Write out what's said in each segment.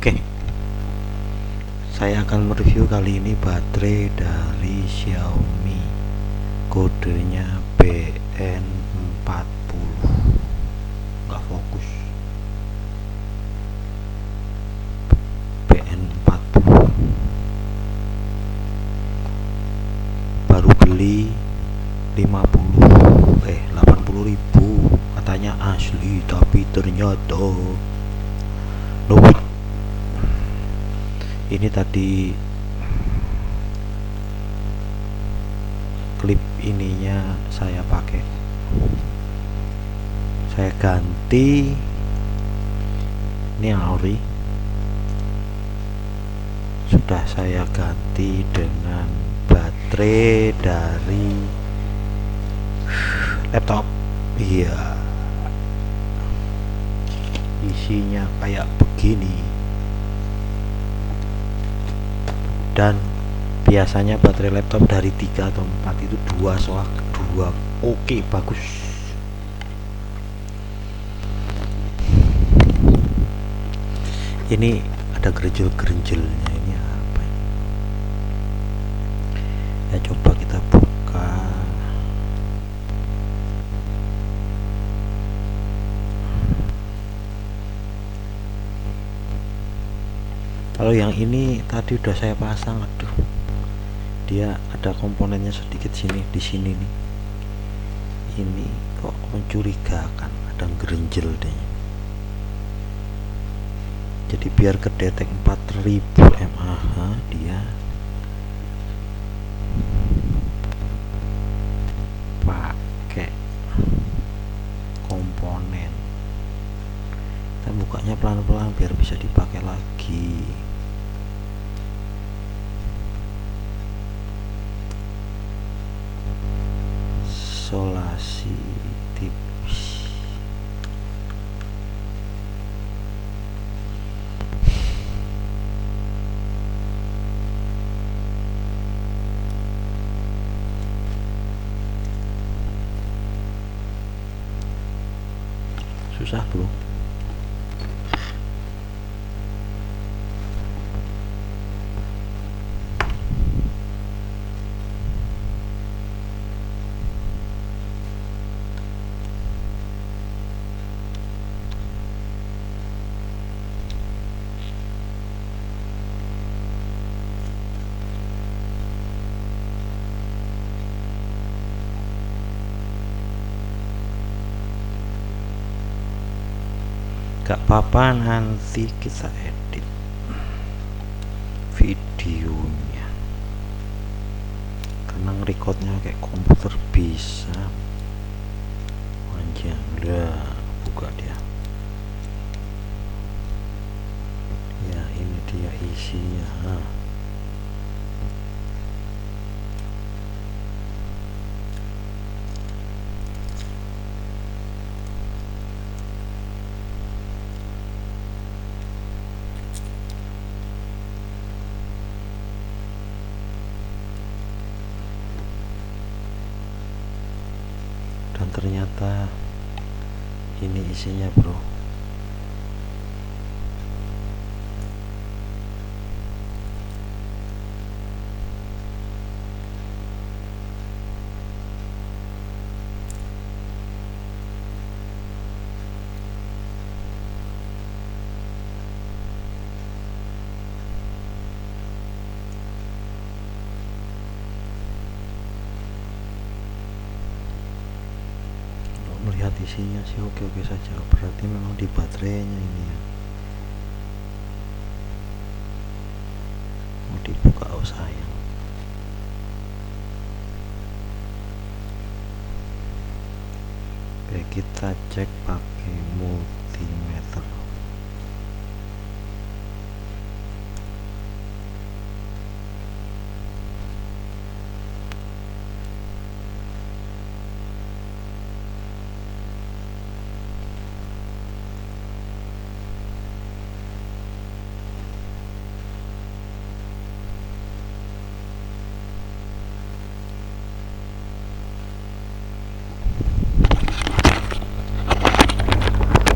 Oke, saya akan mereview kali ini baterai dari Xiaomi, kodenya BN40. Nggak fokus. BN40 baru beli 80.000 katanya asli, tapi ternyata no. Ini tadi klip ininya saya pakai, saya ganti, ini ori sudah saya ganti dengan baterai dari laptop. Iya, isinya kayak begini. Dan biasanya baterai laptop dari 3 atau 4 itu 2 soak 2. Oke, bagus. Ini ada gerenjel-gerenjelnya, ini apa ini? Ya coba kita buka. Kalau yang ini tadi udah saya pasang, aduh, dia ada komponennya sedikit di sini nih. Ini kok mencurigakan, ada gerenjel deh. Jadi biar kedetek 4000 mAh dia pakai komponen. Kita bukanya pelan-pelan biar bisa dipakai lagi. Isolasi tipis. Susah bro. Gak apa-apa, nanti kita edit videonya karena ngerekodnya kayak komputer bisa. Panjang udah buka dia ya, ini dia isinya. Dan ternyata ini isinya bro. Melihat isinya sih oke-oke saja, berarti memang di baterainya ini ya. Mau dibuka, oh sayang. Oke, kita cek pakai multimeter.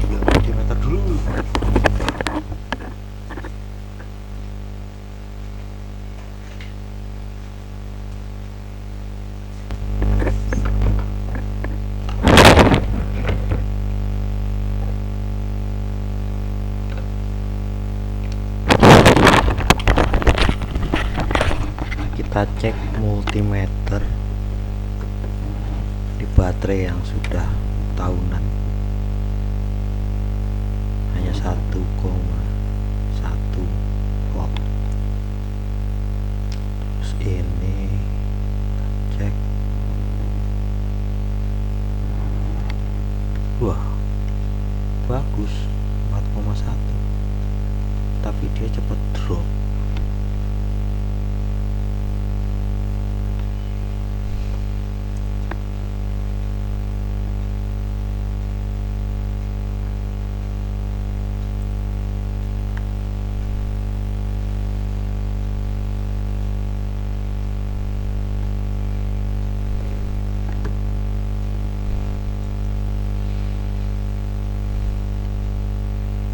Multimeter dulu. kita cek multimeter di baterai yang sudah tahunan, hanya 1,1 volt. Terus ini cek, wah bagus, 4,1, tapi dia cepat drop.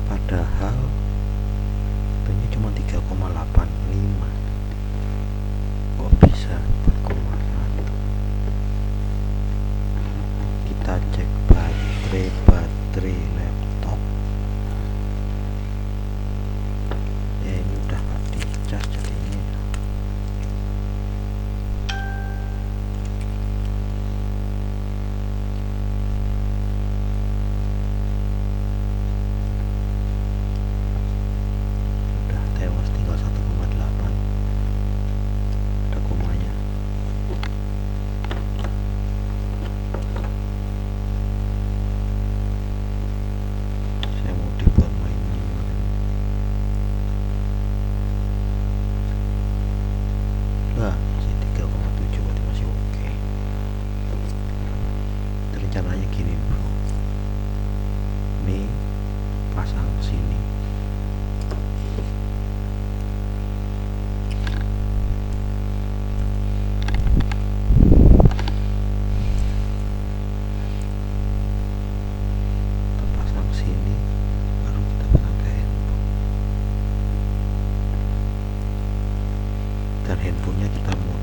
Padahal ini cuma 3,85, kok bisa 4,1. Kita cek baterai laptop ya, ini udah gak dicas jadinya. Udah tewas, tinggal 1,8, ada komanya. Saya mau dibuat mainan kemarin. Lah, masih 3,7, berarti masih oke. Rencananya gini bro, nih pasang sini, kita pasang sini, baru kita pasang ke handphone, dan handphonenya kita mau